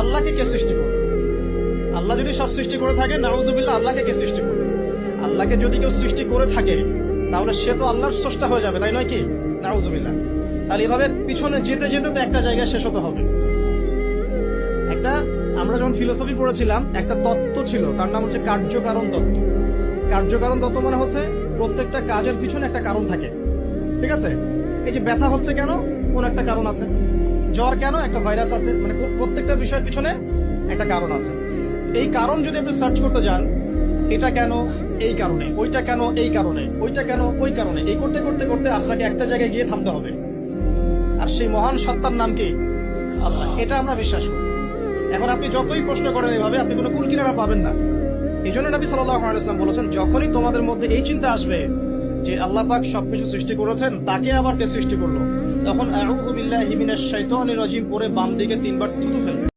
আল্লাহকে কে সৃষ্টি করবে? আল্লাহ যদি সব সৃষ্টি করে থাকে, নাউজুবিল্লাহ, আল্লাহকে কে সৃষ্টি করবে? আল্লাহকে যদি কেউ সৃষ্টি করে থাকে তাহলে সে তো আল্লাহর স্রষ্টা হয়ে যাবে, তাই নয় কি? নাউজুবিল্লাহ। তাহলে এভাবে পিছনে যেতে যেতে তো একটা জায়গায় শেষ হতে হবে। আমরা যখন ফিলোসফি পড়েছিলাম একটা তত্ত্ব ছিল, তার নাম হচ্ছে কার্যকারণ তত্ত্ব। কার্যকারণ তত্ত্ব মানে হচ্ছে প্রত্যেকটা কাজের পিছনে একটা কারণ থাকে, ঠিক আছে? এই যে ব্যথা হচ্ছে কেন? কোন একটা কারণ আছে। জ্বর কেন? একটা ভাইরাস আছে। মানে প্রত্যেকটা বিষয়ের পিছনে একটা কারণ আছে। এই কারণ যদি আপনি সার্চ করতে যান, এটা কেন এই কারণে, ওইটা কেন এই কারণে, ওইটা কেন ওই কারণে, এই করতে করতে করতে আপনাকে একটা জায়গায় গিয়ে থামতে হবে। আর সেই মহান সত্তার নাম কি? আল্লাহ। এটা আমরা বিশ্বাস করি। এখন আপনি যতই প্রশ্ন করেন এইভাবে, আপনি কোনো কুল কিনারা পাবেন না। এই জন্য নবী সাল্লাল্লাহু আলাইহি ওয়াসাল্লাম বলেছেন, যখনই তোমাদের মধ্যে এই চিন্তা আসবে যে আল্লাহ পাক সবকিছু সৃষ্টি করেছেন, তাকে আবার কে সৃষ্টি করলো, তখন আউযু বিল্লাহি মিনাশ শাইতানির রাজিম পরে বাম দিকে 3 বার থুতু ফেলবে।